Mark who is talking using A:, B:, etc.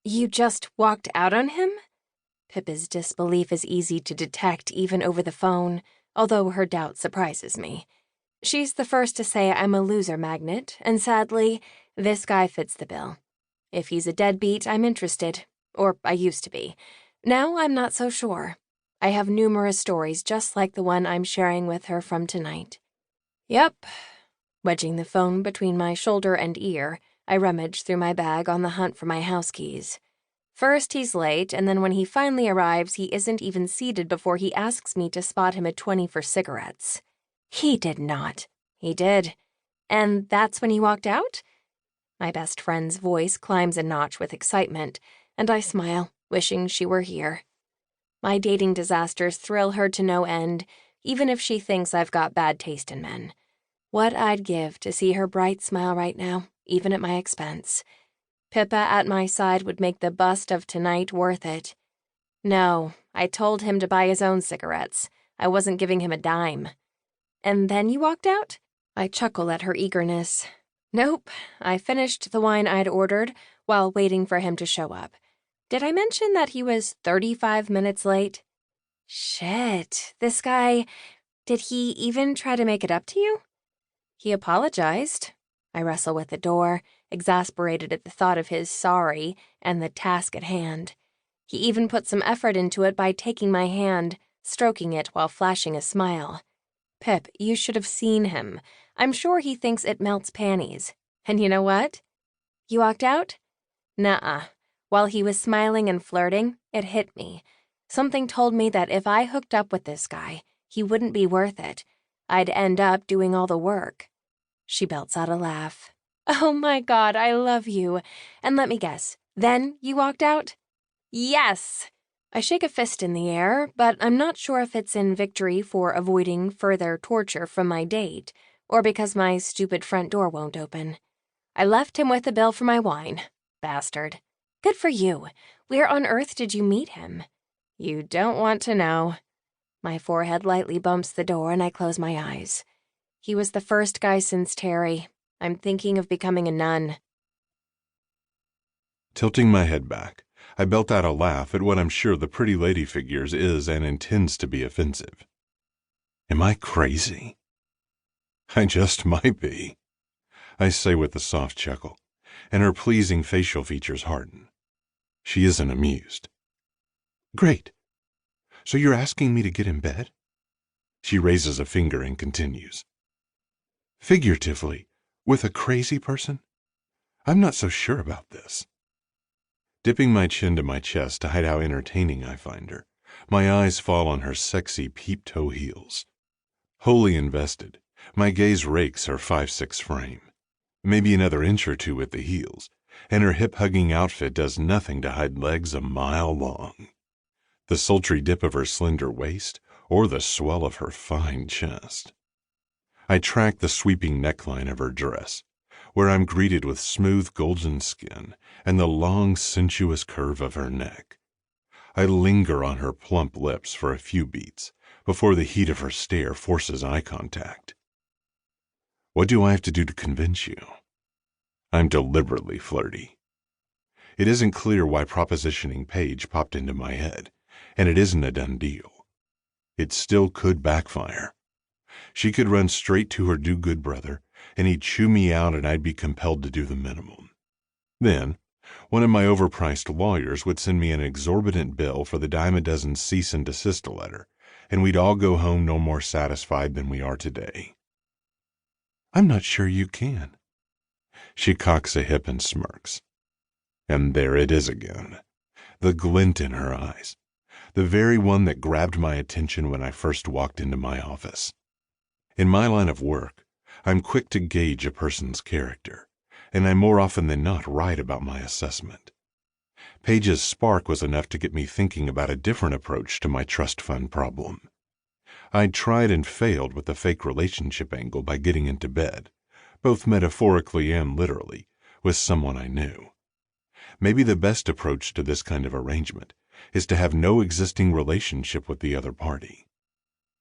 A: You just walked out on him? Pippa's disbelief is easy to detect even over the phone, although her doubt surprises me. She's the first to say I'm a loser magnet, and sadly, this guy fits the bill. If he's a deadbeat, I'm interested. Or I used to be. Now I'm not so sure. I have numerous stories just like the one I'm sharing with her from tonight. Yep. Wedging the phone between my shoulder and ear, I rummage through my bag on the hunt for my house keys. First, he's late, and then when he finally arrives, he isn't even seated before he asks me to spot him a 20 for cigarettes. He did not. He did. And that's when he walked out? My best friend's voice climbs a notch with excitement, and I smile, wishing she were here. My dating disasters thrill her to no end, even if she thinks I've got bad taste in men. What I'd give to see her bright smile right now, even at my expense. Pippa at my side would make the bust of tonight worth it. No, I told him to buy his own cigarettes. I wasn't giving him a dime. And then you walked out? I chuckle at her eagerness. Nope, I finished the wine I'd ordered while waiting for him to show up. Did I mention that he was 35 minutes late? Shit, this guy, did he even try to make it up to you? He apologized. I wrestle with the door, exasperated at the thought of his sorry and the task at hand. He even put some effort into it by taking my hand, stroking it while flashing a smile. Pip, you should have seen him. I'm sure he thinks it melts panties. And you know what? You walked out? Nuh-uh. While he was smiling and flirting, it hit me. Something told me that if I hooked up with this guy, he wouldn't be worth it. I'd end up doing all the work. She belts out a laugh. Oh my God, I love you. And let me guess, then you walked out? Yes! I shake a fist in the air, but I'm not sure if it's in victory for avoiding further torture from my date, or because my stupid front door won't open. I left him with a bill for my wine. Bastard. Good for you. Where on earth did you meet him? You don't want to know. My forehead lightly bumps the door and I close my eyes. He was the first guy since Terry. I'm thinking of becoming a nun.
B: Tilting my head back, I belt out a laugh at what I'm sure the pretty lady figures is and intends to be offensive. Am I crazy? I just might be, I say with a soft chuckle, and her pleasing facial features harden. She isn't amused. Great. So you're asking me to get in bed? She raises a finger and continues. Figuratively, with a crazy person? I'm not so sure about this. Dipping my chin to my chest to hide how entertaining I find her, my eyes fall on her sexy peep-toe heels. Wholly invested, my gaze rakes her 5'6" frame. Maybe another inch or two at the heels, and her hip-hugging outfit does nothing to hide legs a mile long. The sultry dip of her slender waist, or the swell of her fine chest. I track the sweeping neckline of her dress, where I'm greeted with smooth golden skin and the long, sensuous curve of her neck. I linger on her plump lips for a few beats before the heat of her stare forces eye contact. What do I have to do to convince you? I'm deliberately flirty. It isn't clear why propositioning Paige popped into my head, and it isn't a done deal. It still could backfire. She could run straight to her do-good brother, and he'd chew me out and I'd be compelled to do the minimum. Then, one of my overpriced lawyers would send me an exorbitant bill for the dime a dozen cease and desist letter, and we'd all go home no more satisfied than we are today. I'm not sure you can. She cocks a hip and smirks. And there it is again, the glint in her eyes, the very one that grabbed my attention when I first walked into my office. In my line of work, I'm quick to gauge a person's character, and I'm more often than not right about my assessment. Paige's spark was enough to get me thinking about a different approach to my trust fund problem. I'd tried and failed with the fake relationship angle by getting into bed, both metaphorically and literally, with someone I knew. Maybe the best approach to this kind of arrangement is to have no existing relationship with the other party.